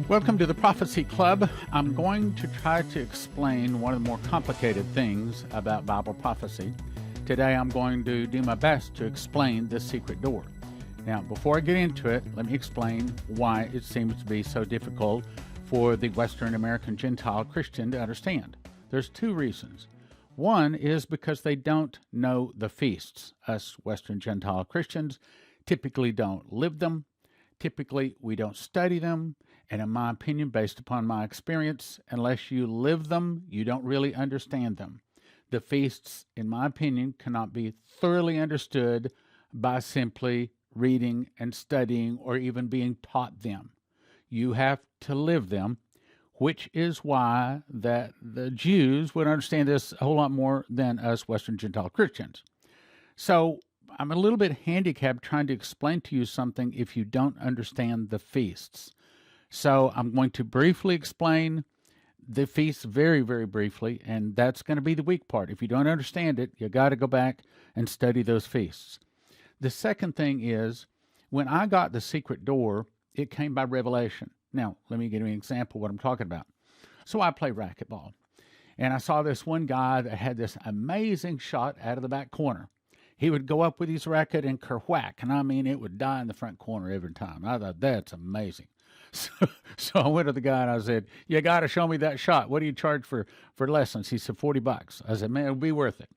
Welcome to the Prophecy Club. I'm going to try to explain one of the more complicated things about Bible prophecy. Today I'm going to do my best to explain the secret door. Now, before I get into it, let me explain why it seems to be so difficult for the Western American Gentile Christian to understand. There's two reasons. One is because they don't know the feasts. Us Western Gentile Christians typically don't live them. Typically, we don't study them. And in my opinion, based upon my experience, unless you live them, you don't really understand them. The feasts, in my opinion, cannot be thoroughly understood by simply reading and studying or even being taught them. You have to live them, which is why that the Jews would understand this a whole lot more than us Western Gentile Christians. So I'm a little bit handicapped trying to explain to you something if you don't understand the feasts. So I'm going to briefly explain the feasts very, very briefly, and that's going to be the weak part. If you don't understand it, you got to go back and study those feasts. The second thing is, when I got the secret door, it came by revelation. Now, let me give you an example of what I'm talking about. So I play racquetball, and I saw this one guy that had this amazing shot out of the back corner. He would go up with his racket and kerwhack, and I mean, it would die in the front corner every time. I thought, that's amazing. So I went to the guy and I said, you got to show me that shot. What do you charge for lessons? He said, $40. I said, man, it'll be worth it.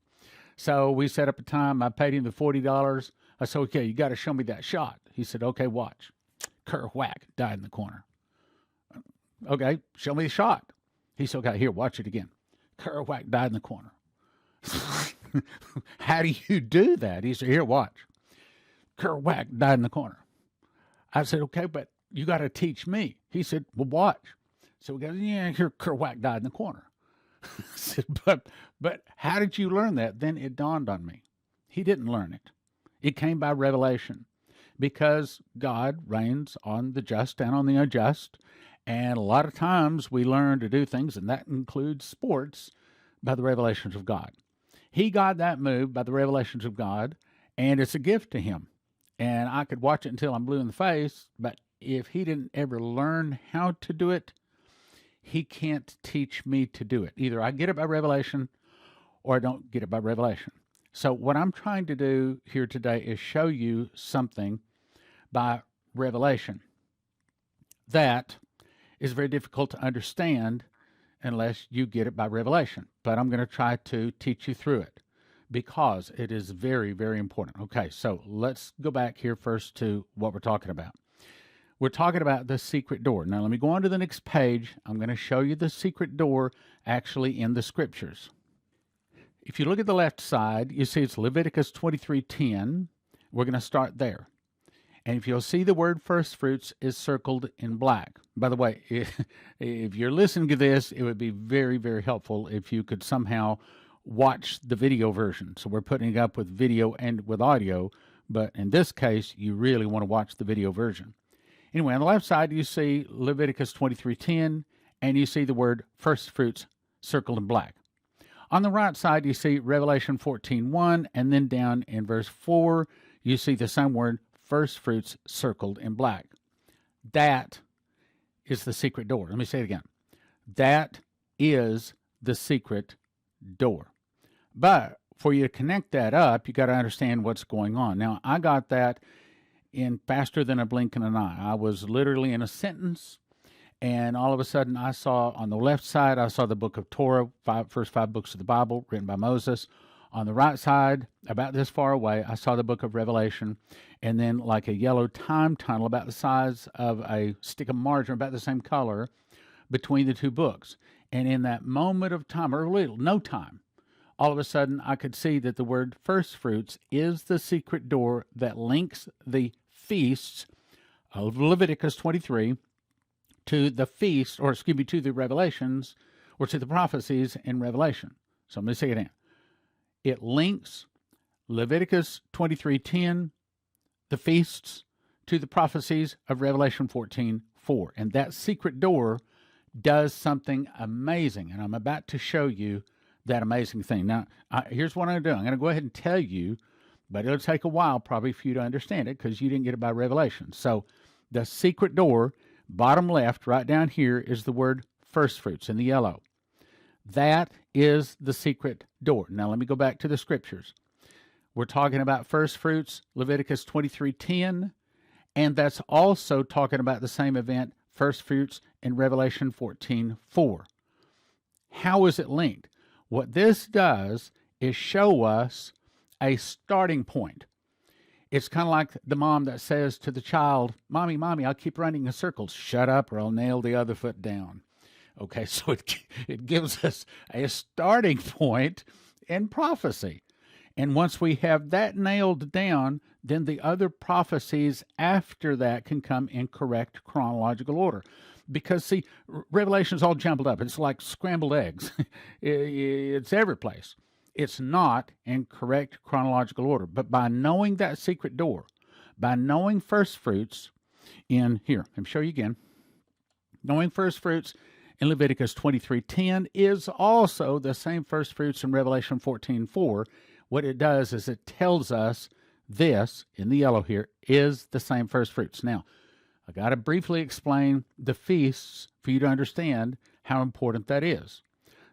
So we set up a time. I paid him the $40. I said, okay, you got to show me that shot. He said, okay, watch. Kerwhack, died in the corner. Okay, show me the shot. He said, okay, here, watch it again. Kerwhack, died in the corner. How do you do that? He said, here, watch. Kerwhack, died in the corner. I said, okay, but you got to teach me. He said, well, watch. So we go, yeah, here, Kerwhack died in the corner. I said, but how did you learn that? Then it dawned on me. He didn't learn it. It came by revelation, because God reigns on the just and on the unjust. And a lot of times we learn to do things, and that includes sports, by the revelations of God. He got that move by the revelations of God, and it's a gift to him. And I could watch it until I'm blue in the face, but if he didn't ever learn how to do it, he can't teach me to do it. Either I get it by revelation or I don't get it by revelation. So what I'm trying to do here today is show you something by revelation that is very difficult to understand unless you get it by revelation. But I'm going to try to teach you through it because it is very, very important. Okay, so let's go back here first to what we're talking about. We're talking about the secret door. Now, let me go on to the next page. I'm going to show you the secret door actually in the scriptures. If you look at the left side, you see it's Leviticus 23:10. We're going to start there. And if you'll see, the word first fruits is circled in black. By the way, if you're listening to this, it would be very, very helpful if you could somehow watch the video version. So we're putting it up with video and with audio, but in this case, you really want to watch the video version. Anyway, on the left side, you see Leviticus 23:10, and you see the word first fruits circled in black. On the right side, you see Revelation 14:1, and then down in verse 4, you see the same word, first fruits circled in black. That is the secret door. Let me say it again. That is the secret door. But for you to connect that up, you got to understand what's going on. Now, I got that in faster than a blink of an eye. I was literally in a sentence, and all of a sudden I saw on the left side, I saw the book of Torah, first five books of the Bible written by Moses. On the right side, about this far away, I saw the book of Revelation, and then like a yellow time tunnel about the size of a stick of margarine, about the same color, between the two books. And in that moment of time, or little, no time, all of a sudden I could see that the word first fruits is the secret door that links the feasts of Leviticus 23 to the feast, or excuse me, to the revelations, or to the prophecies in Revelation. So I'm going to say it again. It links Leviticus 23:10, the feasts, to the prophecies of Revelation 14:4. And that secret door does something amazing. And I'm about to show you that amazing thing. Now, here's what I'm going to do. I'm going to go ahead and tell you, but it'll take a while probably for you to understand it because you didn't get it by revelation. So the secret door Bottom left, right down here, is the word first fruits in the yellow. That is the secret door. Now let me go back to the scriptures. We're talking about first fruits, Leviticus 23:10, and that's also talking about the same event, first fruits, in Revelation 14:4. How is it linked? What this does is show us a starting point. It's kind of like the mom that says to the child, Mommy, I'll keep running in circles. Shut up or I'll nail the other foot down. Okay, so it gives us a starting point in prophecy. And once we have that nailed down, then the other prophecies after that can come in correct chronological order. Because, see, Revelation's all jumbled up. It's like scrambled eggs. It's every place. It's not in correct chronological order. But by knowing that secret door, by knowing first fruits in here, let me show you again. Knowing first fruits in Leviticus 23:10 is also the same first fruits in Revelation 14:4. What it does is it tells us this, in the yellow here, is the same first fruits. Now, I got to briefly explain the feasts for you to understand how important that is.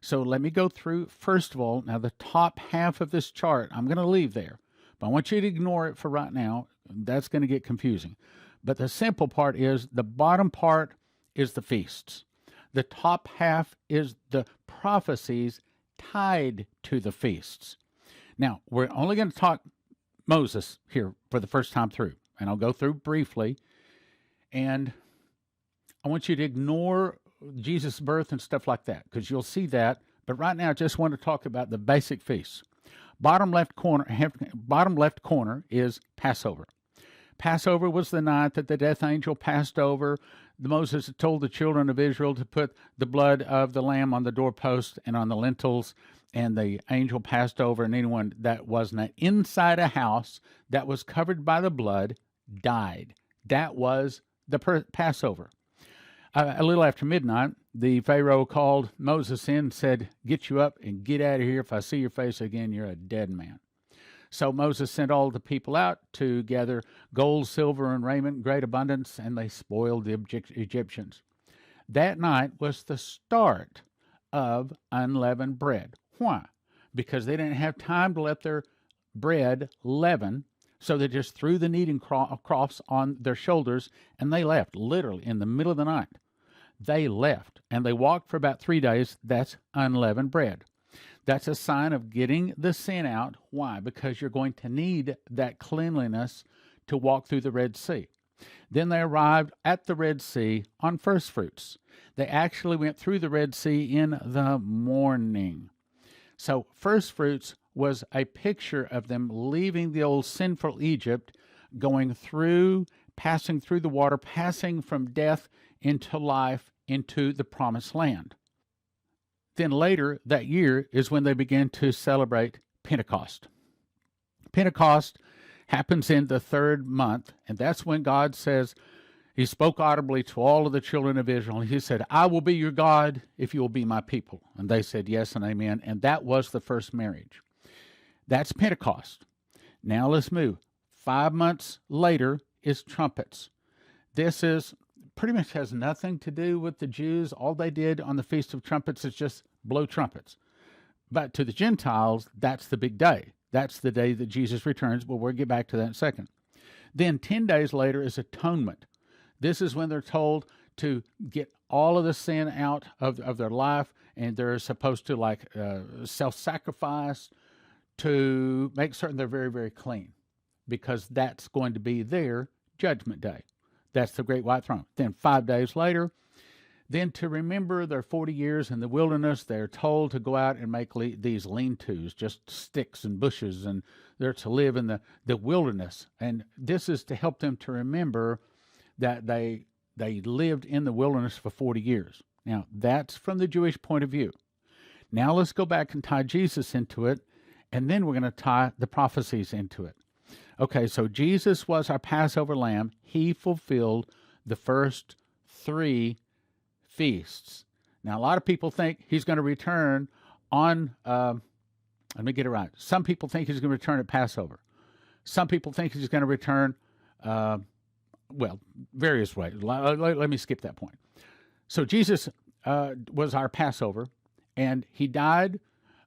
So let me go through, first of all, now the top half of this chart, I'm going to leave there. But I want you to ignore it for right now. That's going to get confusing. But the simple part is the bottom part is the feasts. The top half is the prophecies tied to the feasts. Now, we're only going to talk Moses here for the first time through, and I'll go through briefly. And I want you to ignore Jesus' birth and stuff like that, because you'll see that. But right now, I just want to talk about the basic feasts. Bottom left corner is Passover. Passover was the night that the death angel passed over. Moses had told the children of Israel to put the blood of the lamb on the doorpost and on the lintels, and the angel passed over, and anyone that wasn't inside a house that was covered by the blood died. That was the Passover. A little after midnight, the Pharaoh called Moses in and said, "Get you up and get out of here. If I see your face again, you're a dead man." So Moses sent all the people out to gather gold, silver, and raiment in great abundance, and they spoiled the Egyptians. That night was the start of unleavened bread. Why? Because they didn't have time to let their bread leaven, so they just threw the kneading troughs on their shoulders, and they left, literally, in the middle of the night. They left, and they walked for about 3 days. That's unleavened bread. That's a sign of getting the sin out. Why? Because you're going to need that cleanliness to walk through the Red Sea. Then they arrived at the Red Sea on first fruits. They actually went through the Red Sea in the morning. So first fruits was a picture of them leaving the old sinful Egypt, going through, passing through the water, passing from death into life, into the promised land. Then later that year is when they began to celebrate Pentecost. Pentecost happens in the third month, and that's when God says, He spoke audibly to all of the children of Israel. He said, "I will be your God if you will be my people." And they said yes and amen, and that was the first marriage. That's Pentecost. Now let's move. 5 months later is trumpets. This is pretty much has nothing to do with the Jews. All they did on the Feast of Trumpets is just blow trumpets. But to the Gentiles, that's the big day. That's the day that Jesus returns. But we'll get back to that in a second. Then 10 days later is atonement. This is when they're told to get all of the sin out of their life, and they're supposed to self-sacrifice to make certain they're very, very clean, because that's going to be their judgment day. That's the great white throne. Then 5 days later, then to remember their 40 years in the wilderness, they're told to go out and make these lean-tos, just sticks and bushes, and they're to live in the wilderness. And this is to help them to remember that they lived in the wilderness for 40 years. Now, that's from the Jewish point of view. Now let's go back and tie Jesus into it, and then we're going to tie the prophecies into it. Okay, so Jesus was our Passover lamb. He fulfilled the first 3 feasts. Now, a lot of people think he's going to return on, let me get it right. Some people think he's going to return at Passover. Some people think he's going to return well, various ways. Let me skip that point. So Jesus was our Passover, and he died.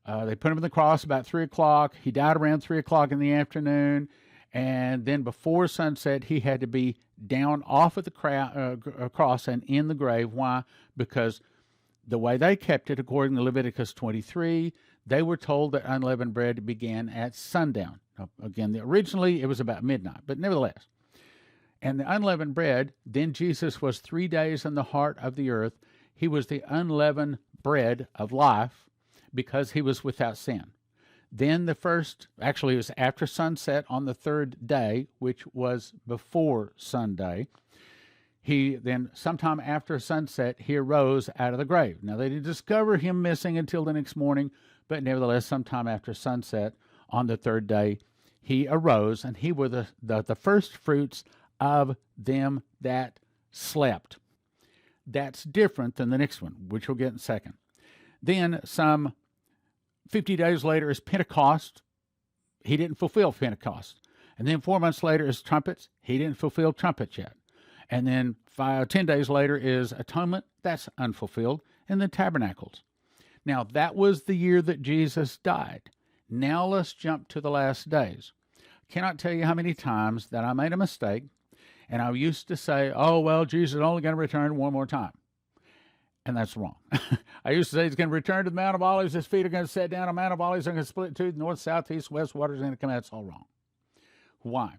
They put him on the cross about 3 o'clock. He died around 3 o'clock in the afternoon. And then before sunset, he had to be down off of the cross and in the grave. Why? Because the way they kept it, according to Leviticus 23, they were told that unleavened bread began at sundown. Now, again, originally it was about midnight, but nevertheless. And the unleavened bread, then Jesus was 3 days in the heart of the earth. He was the unleavened bread of life because he was without sin. Then it was after sunset on the third day, which was before Sunday. Sometime after sunset, he arose out of the grave. Now, they didn't discover him missing until the next morning, but nevertheless, sometime after sunset on the third day, he arose, and he was the first fruits of them that slept. That's different than the next one, which we'll get in a second. Then some 50 days later is Pentecost. He didn't fulfill Pentecost. And then 4 months later is trumpets. He didn't fulfill trumpets yet. And then 10 days later is atonement. That's unfulfilled. And then tabernacles. Now, that was the year that Jesus died. Now let's jump to the last days. I cannot tell you how many times that I made a mistake, and I used to say, oh, well, Jesus is only going to return one more time. And that's wrong. I used to say he's going to return to the Mount of Olives. His feet are going to set down on Mount of Olives. They're going to split to north, south, east, west. Water's going to come out. It's all wrong. Why?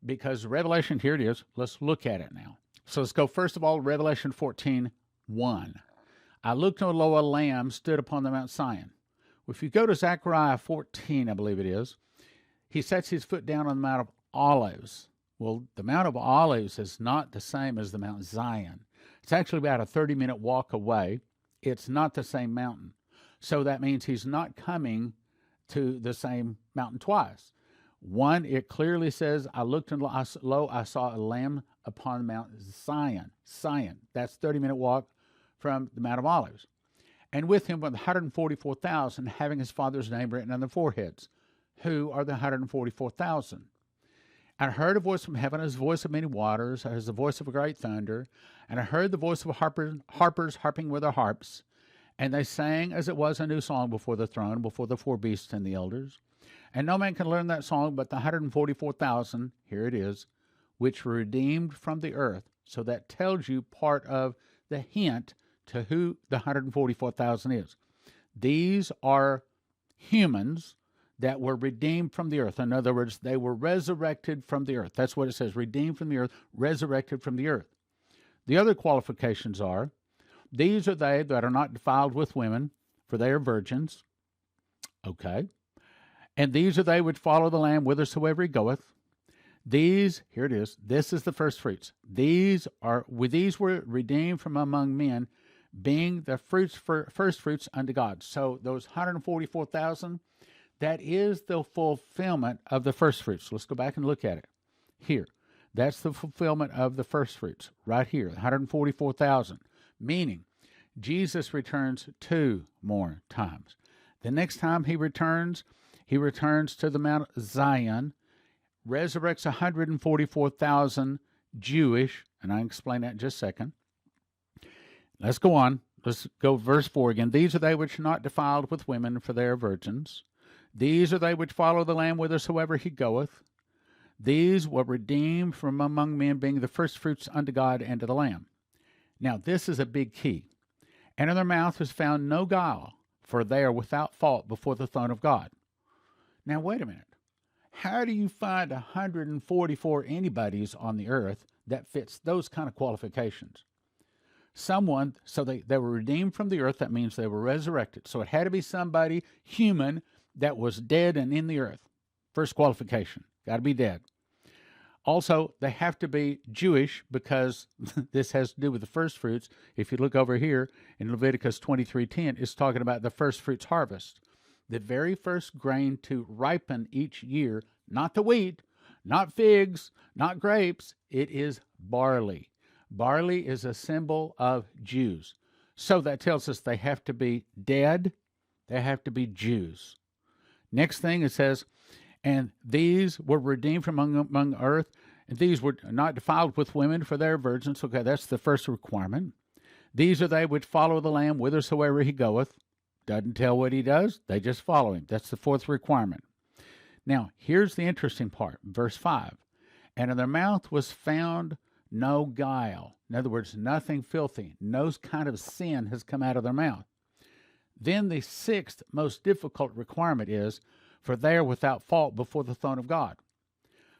Because Revelation, here it is. Let's look at it now. So let's go first of all, Revelation 14:1. I looked, and lo, a lamb stood upon the Mount Zion. Well, if you go to Zechariah 14, I believe it is, he sets his foot down on the Mount of Olives. Well, the Mount of Olives is not the same as the Mount Zion. It's actually about a 30-minute walk away. It's not the same mountain. So that means he's not coming to the same mountain twice. One, it clearly says, I looked, and lo, I saw a lamb upon Mount Zion. Zion. That's 30-minute walk from the Mount of Olives. And with him were the 144,000, having his Father's name written on their foreheads. Who are the 144,000? I heard a voice from heaven, as the voice of many waters, as the voice of a great thunder. And I heard the voice of harpers harping with their harps. And they sang as it was a new song before the throne, before the four beasts and the elders. And no man can learn that song but the 144,000, here it is, which were redeemed from the earth. So that tells you part of the hint to who the 144,000 is. These are humans that were redeemed from the earth. In other words, they were resurrected from the earth. That's what it says, redeemed from the earth, resurrected from the earth. The other qualifications are, these are they that are not defiled with women, for they are virgins. Okay. And these are they which follow the Lamb whithersoever he goeth. These, here it is, this is the first fruits. These were redeemed from among men, being the first fruits unto God. So those 144,000, that is the fulfillment of the first fruits. Let's go back and look at it. Here, that's the fulfillment of the first fruits, right here, 144,000. Meaning, Jesus returns 2 more times. The next time he returns to the Mount Zion, resurrects 144,000 Jewish, and I'll explain that in just a second. Let's go on. Let's go verse 4 again. These are they which are not defiled with women, for they are virgins. These are they which follow the Lamb whithersoever he goeth. These were redeemed from among men, being the firstfruits unto God and to the Lamb. Now, this is a big key. And in their mouth was found no guile, for they are without fault before the throne of God. Now, wait a minute. How do you find 144 anybody's on the earth that fits those kind of qualifications? So they were redeemed from the earth. That means they were resurrected. So it had to be somebody human that was dead and in the earth. First qualification, got to be dead. Also, they have to be Jewish, because this has to do with the first fruits. If you look over here in Leviticus 23:10, it's talking about the first fruits harvest. The very first grain to ripen each year, not the wheat, not figs, not grapes, it is barley. Barley is a symbol of Jews. So that tells us they have to be dead, they have to be Jews. Next thing it says, and these were redeemed from among earth, And these were not defiled with women, for they are virgins. Okay, that's the first requirement. These are they which follow the Lamb whithersoever he goeth. Doesn't tell what he does. They just follow him. That's the fourth requirement. Now, here's the interesting part. Verse 5. And in their mouth was found no guile. In other words, nothing filthy. No kind of sin has come out of their mouth. Then the sixth most difficult requirement is, for they are without fault before the throne of God.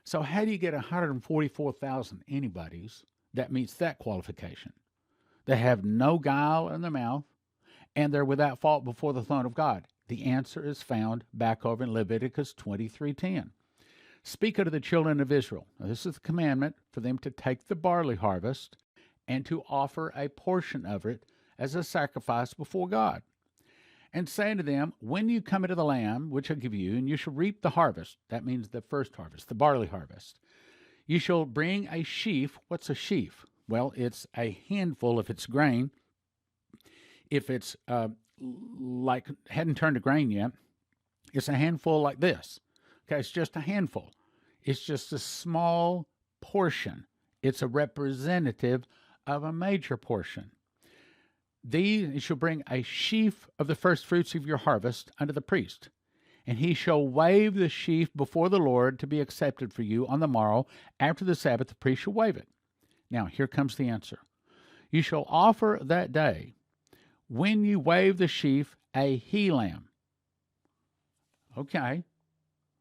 So how do you get 144,000 anybody's that meets that qualification? They have no guile in their mouth, and they're without fault before the throne of God. The answer is found back over in Leviticus 23:10. Speak unto the children of Israel. Now, this is the commandment for them to take the barley harvest and to offer a portion of it as a sacrifice before God. And say unto them, when you come into the land which I give you, and you shall reap the harvest, that means the first harvest, the barley harvest, you shall bring a sheaf. What's a sheaf? Well, it's a handful if it's grain. If it's like hadn't turned to grain yet, it's a handful like this. Okay, it's just a handful. It's just a small portion. It's a representative of a major portion. These you shall bring a sheaf of the first fruits of your harvest unto the priest, and he shall wave the sheaf before the Lord to be accepted for you on the morrow. After the Sabbath, the priest shall wave it. Now, here comes the answer. You shall offer that day, when you wave the sheaf, a he-lamb. Okay.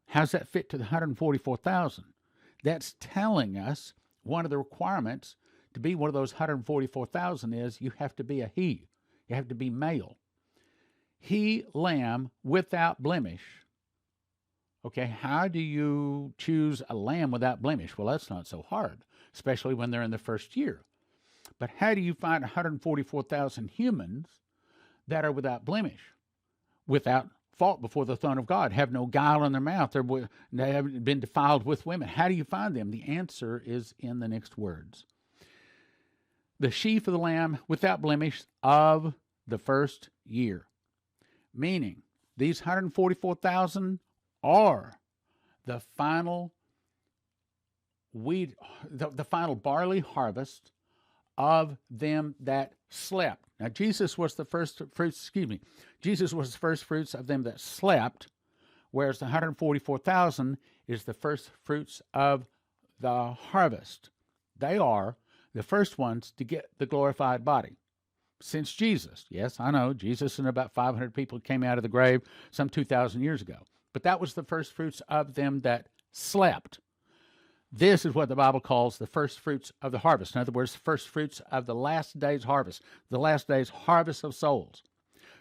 How's that fit to the 144,000? That's telling us one of the requirements to be one of those 144,000 is you have to be a he. You have to be male. He lamb without blemish. Okay, how do you choose a lamb without blemish? Well, that's not so hard, especially when they're in the first year. But how do you find 144,000 humans that are without blemish, without fault before the throne of God, have no guile in their mouth, they haven't been defiled with women? How do you find them? The answer is in the next words. The sheaf of the lamb without blemish of the first year. Meaning, these 144,000 are the final the final barley harvest of them that slept. Now, Jesus was the first fruits, Jesus was the first fruits of them that slept, whereas the 144,000 is the first fruits of the harvest. They are the first ones to get the glorified body. Since Jesus, yes, I know, Jesus and about 500 people came out of the grave some 2,000 years ago. But that was the first fruits of them that slept. This is what the Bible calls the first fruits of the harvest. In other words, the first fruits of the last day's harvest, the last day's harvest of souls.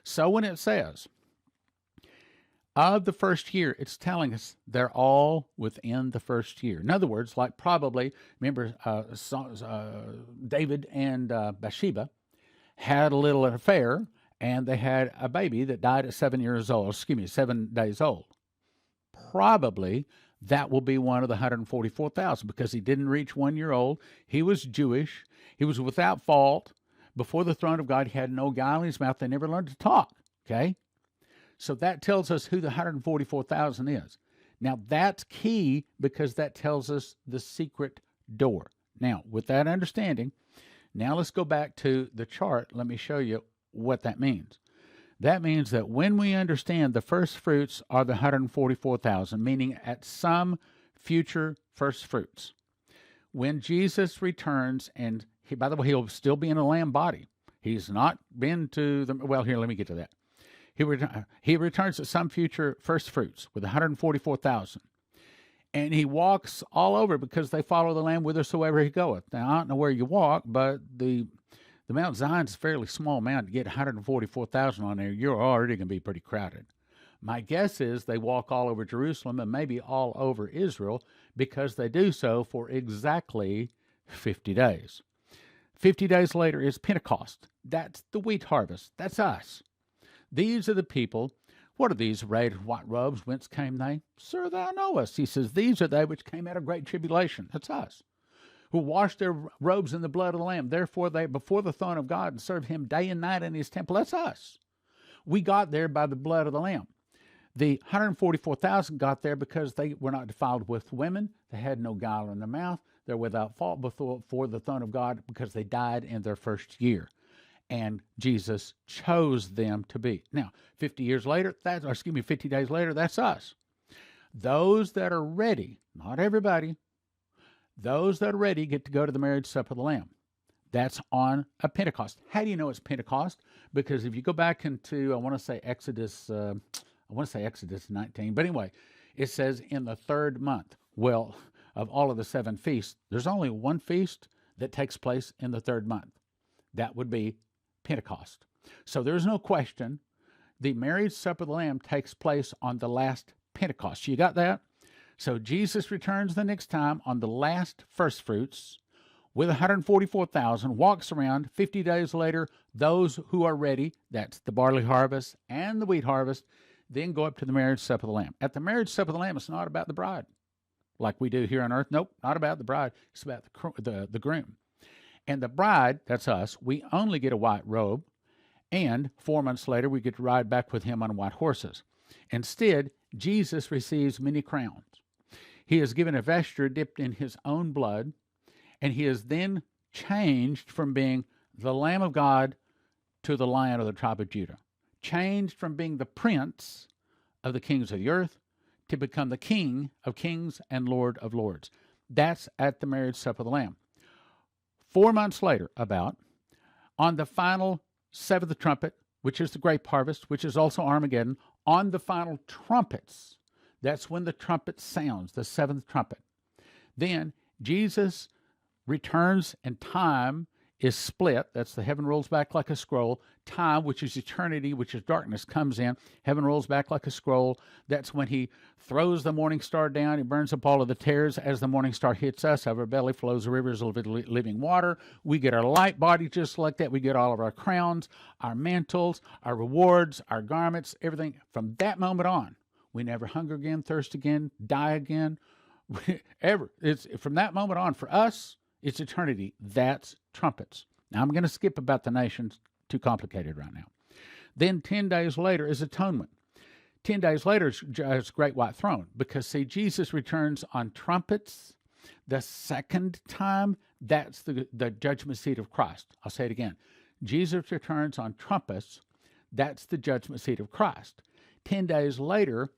So when it says, of the first year, it's telling us they're all within the first year. In other words, like probably, remember David and Bathsheba had a little affair, and they had a baby that died at 7 days old. Probably that will be one of the 144,000 because he didn't reach 1 year old. He was Jewish. He was without fault. Before the throne of God, he had no guile in his mouth. They never learned to talk, okay? So that tells us who the 144,000 is. Now, that's key because that tells us the secret door. Now, with that understanding, now let's go back to the chart. Let me show you what that means. That means that when we understand the first fruits are the 144,000, meaning at some future first fruits, when Jesus returns, and by the way, he'll still be in a lamb body. He's not been to the, well, here, let me get to that. He returns at some future first fruits with 144,000. And he walks all over because they follow the Lamb whithersoever he goeth. Now, I don't know where you walk, but the Mount Zion's a fairly small mountain. To get 144,000 on there, you're already going to be pretty crowded. My guess is they walk all over Jerusalem and maybe all over Israel because they do so for exactly 50 days. 50 days later is Pentecost. That's the wheat harvest. That's us. These are the people. What are these arrayed in white robes? Whence came they? Sir, thou knowest. He says, these are they which came out of great tribulation. That's us. Who washed their robes in the blood of the Lamb. Therefore they before the throne of God and served him day and night in his temple. That's us. We got there by the blood of the Lamb. The 144,000 got there because they were not defiled with women. They had no guile in their mouth. They're without fault before the throne of God because they died in their first year. And Jesus chose them to be. Now, 50 days later, that's us. Those that are ready, not everybody, those that are ready get to go to the marriage supper of the Lamb. That's on a Pentecost. How do you know it's Pentecost? Because if you go back into, I want to say Exodus 19, but anyway, it says in the third month. Well, of all of the 7 feasts, there's only one feast that takes place in the third month. That would be Pentecost. So there's no question the marriage supper of the Lamb takes place on the last Pentecost. You got that? So Jesus returns the next time on the last first fruits with 144,000, walks around. 50 days later, those who are ready, that's the barley harvest and the wheat harvest, then go up to the marriage supper of the Lamb. At the marriage supper of the Lamb, it's not about the bride like we do here on earth. Nope, not about the bride. It's about the groom. And the bride, that's us, we only get a white robe, and 4 months later, we get to ride back with him on white horses. Instead, Jesus receives many crowns. He is given a vesture dipped in his own blood, and he is then changed from being the Lamb of God to the Lion of the tribe of Judah. Changed from being the prince of the kings of the earth to become the King of kings and Lord of lords. That's at the marriage supper of the Lamb. 4 months later, on the final seventh trumpet, which is the grape harvest, which is also Armageddon, on the final trumpets, that's when the trumpet sounds, the seventh trumpet. Then Jesus returns and time is split. That's the heaven rolls back like a scroll. Time, which is eternity, which is darkness, comes in. Heaven rolls back like a scroll. That's when he throws the morning star down. He burns up all of the tares. As the morning star hits us, out of our belly flows the rivers of living water. We get our light body just like that. We get all of our crowns, our mantles, our rewards, our garments, everything. From that moment on, we never hunger again, thirst again, die again, ever. It's from that moment on, for us, it's eternity. That's trumpets. Now, I'm going to skip about the nations. Too complicated right now. Then 10 days later is atonement. 10 days later is great white throne. Because, see, Jesus returns on trumpets the second time. That's the judgment seat of Christ. I'll say it again. Jesus returns on trumpets. That's the judgment seat of Christ. 10 days later,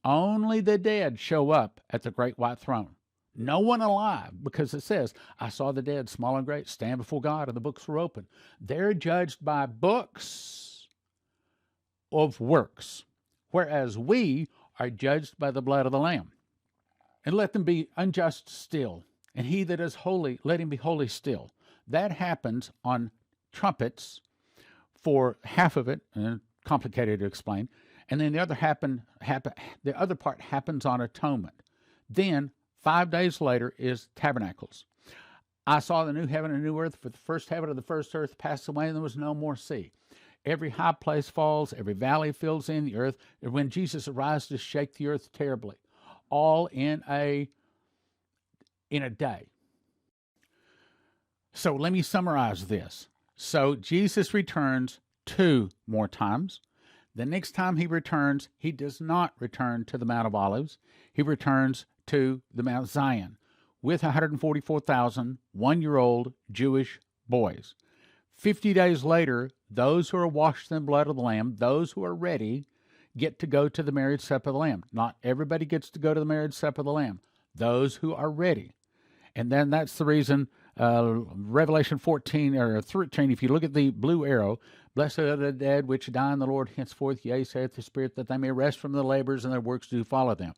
only the dead show up at the great white throne. No one alive, because it says, I saw the dead, small and great, stand before God, and the books were open. They're judged by books of works, whereas we are judged by the blood of the Lamb. And let them be unjust still, and he that is holy, let him be holy still. That happens on trumpets for half of it, and complicated to explain, and then the other part happens on atonement. Then 5 days later is tabernacles. I saw the new heaven and new earth, for the first heaven and the first earth passed away, and there was no more sea. Every high place falls, every valley fills in the earth, and when Jesus arrives to shake the earth terribly, all in a day. So let me summarize this. So Jesus returns 2 more times. The next time he returns, he does not return to the Mount of Olives. He returns to the Mount Zion with 144,000 one-year-old Jewish boys. 50 days later, those who are washed in the blood of the Lamb, those who are ready, get to go to the marriage supper of the Lamb. Not everybody gets to go to the marriage supper of the Lamb. Those who are ready. And then that's the reason Revelation 14 or 13, if you look at the blue arrow, blessed are the dead which die in the Lord henceforth, yea, saith the Spirit, that they may rest from the labors and their works do follow them.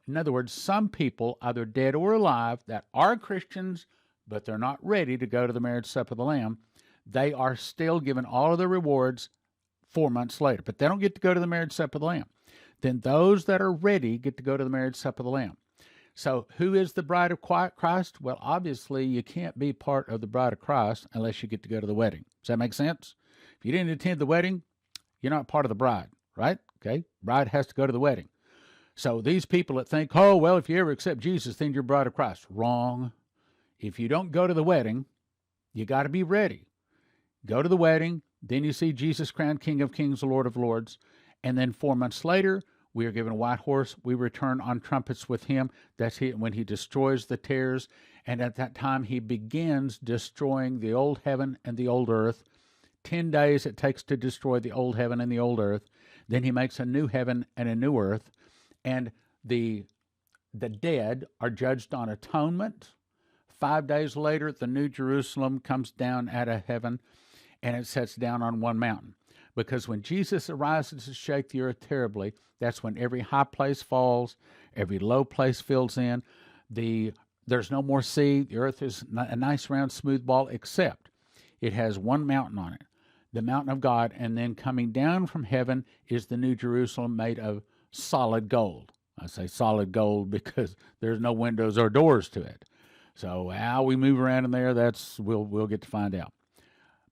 In other words, some people, either dead or alive, that are Christians, but they're not ready to go to the marriage supper of the Lamb, they are still given all of the rewards 4 months later. But they don't get to go to the marriage supper of the Lamb. Then those that are ready get to go to the marriage supper of the Lamb. So who is the bride of Christ? Well, obviously, you can't be part of the bride of Christ unless you get to go to the wedding. Does that make sense? If you didn't attend the wedding, you're not part of the bride, right? Okay, bride has to go to the wedding. So these people that think, oh, well, if you ever accept Jesus, then you're bride of Christ. Wrong. If you don't go to the wedding, you got to be ready. Go to the wedding, then you see Jesus crowned King of Kings, Lord of Lords, and then 4 months later, We are given a white horse. We return on trumpets with him. That's when he destroys the tares. And at that time, he begins destroying the old heaven and the old earth. 10 days it takes to destroy the old heaven and the old earth. Then he makes a new heaven and a new earth. And the dead are judged on atonement. 5 days later, the New Jerusalem comes down out of heaven, and it sets down on one mountain. Because when Jesus arises to shake the earth terribly, that's when every high place falls, every low place fills in. There's no more sea. The earth is a nice round smooth ball, except it has one mountain on it, the mountain of God, and then coming down from heaven is the New Jerusalem made of solid gold. I say solid gold because there's no windows or doors to it. So how we move around in there, we'll get to find out.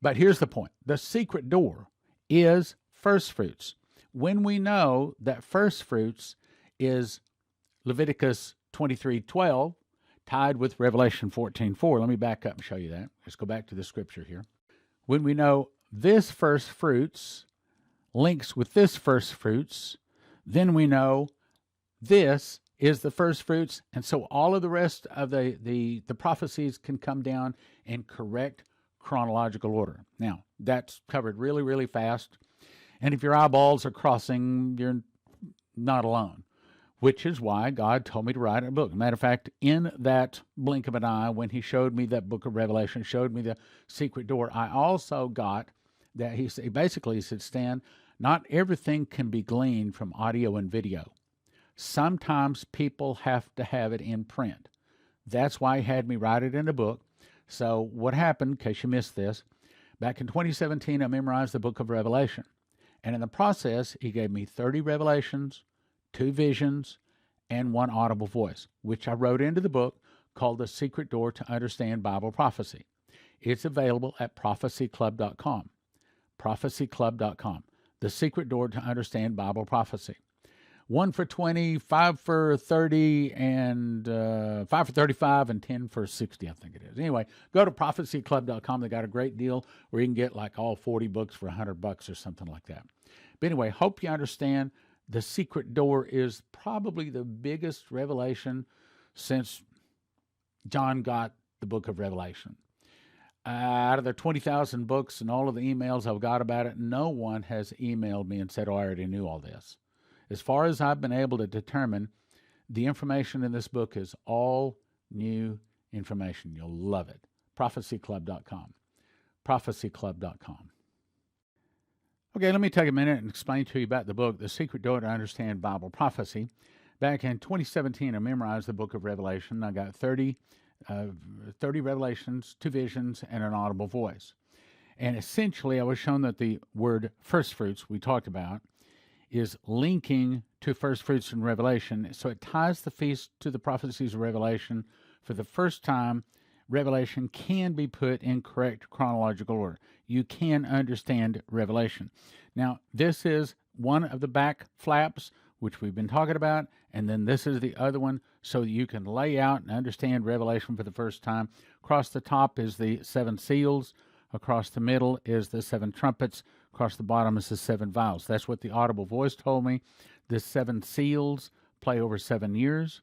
But here's the point. The secret door is first fruits. When we know that first fruits is Leviticus 23:12, tied with Revelation 14:4. Let me back up and show you that. Let's go back to the scripture here. When we know this first fruits links with this first fruits, then we know this is the first fruits, and so all of the rest of the prophecies can come down in correct chronological order. Now, that's covered really, really fast, and if your eyeballs are crossing, you're not alone, which is why God told me to write a book. Matter of fact, in that blink of an eye, when he showed me that book of Revelation, showed me the secret door, I also got that he said, Stan, not everything can be gleaned from audio and video. Sometimes people have to have it in print. That's why he had me write it in a book. So what happened, in case you missed this, back in 2017, I memorized the book of Revelation. And in the process, he gave me 30 revelations, 2 visions, and 1 audible voice, which I wrote into the book called The Secret Door to Understand Bible Prophecy. It's available at prophecyclub.com. Prophecyclub.com. The Secret Door to Understand Bible Prophecy. 1 for 20, 5 for 30, and 5 for 35, and 10 for 60, I think it is. Anyway, go to prophecyclub.com. They got a great deal where you can get like all 40 books for $100 or something like that. But anyway, hope you understand the secret door is probably the biggest revelation since John got the book of Revelation. Out of the 20,000 books and all of the emails I've got about it, no one has emailed me and said, oh, I already knew all this. As far as I've been able to determine, the information in this book is all new information. You'll love it. Prophecyclub.com. Prophecyclub.com. Okay, let me take a minute and explain to you about the book, The Secret Door to Understand Bible Prophecy. Back in 2017, I memorized the book of Revelation. I got 30 revelations, 2 visions, and an audible voice. And essentially, I was shown that the word first fruits we talked about is linking to first fruits in Revelation. So it ties the feast to the prophecies of Revelation. For the first time, Revelation can be put in correct chronological order. You can understand Revelation. Now, this is one of the back flaps, which we've been talking about, and then this is the other one, so that you can lay out and understand Revelation for the first time. Across the top is the 7 seals. Across the middle is the 7 trumpets. Across the bottom is the 7 vials. That's what the audible voice told me. The 7 seals play over 7 years.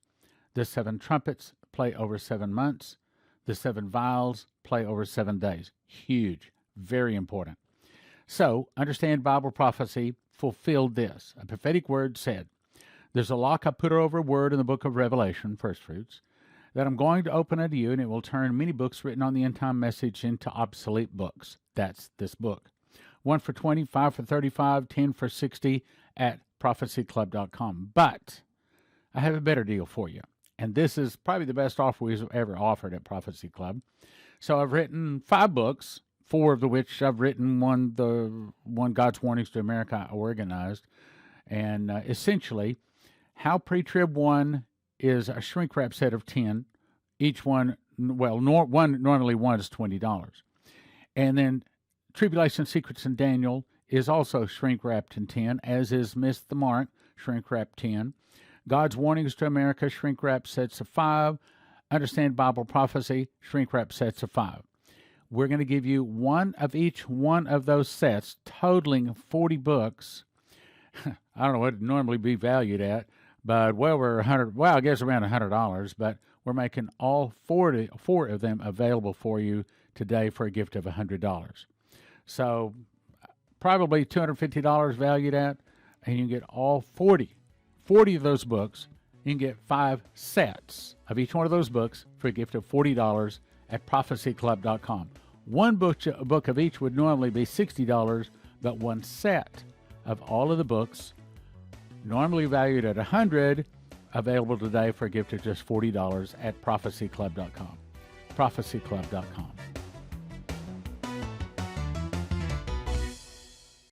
The 7 trumpets play over 7 months. The 7 vials play over 7 days. Huge. Very important. So, understand Bible prophecy fulfilled this. A prophetic word said, there's a lock I put over a word in the book of Revelation, first fruits, that I'm going to open unto you, and it will turn many books written on the end time message into obsolete books. That's this book. 1 for 20, 5 for 35, 10 for 60 at prophecyclub.com. But I have a better deal for you. And this is probably the best offer we've ever offered at Prophecy Club. So I've written 5 books, 4 of which I've written, the one God's Warnings to America I organized. And essentially, how Pre-Trib 1 is a shrink wrap set of 10. Each one, normally one is $20. And then Tribulation Secrets in Daniel is also shrink wrapped in 10, as is Miss the Mark, shrink wrapped 10. God's Warnings to America, shrink wrap sets of 5. Understand Bible Prophecy, shrink wrap sets of 5. We're going to give you one of each one of those sets, totaling 40 books, I don't know what it'd normally be valued at, but well over 100. Well, I guess around $100. But we're making all four of them available for you today for a gift of $100. So probably $250 valued at, and you can get all 40 of those books. You can get 5 sets of each one of those books for a gift of $40 at prophecyclub.com. One book of each would normally be $60, but one set of all of the books, normally valued at $100, available today for a gift of just $40 at prophecyclub.com. prophecyclub.com.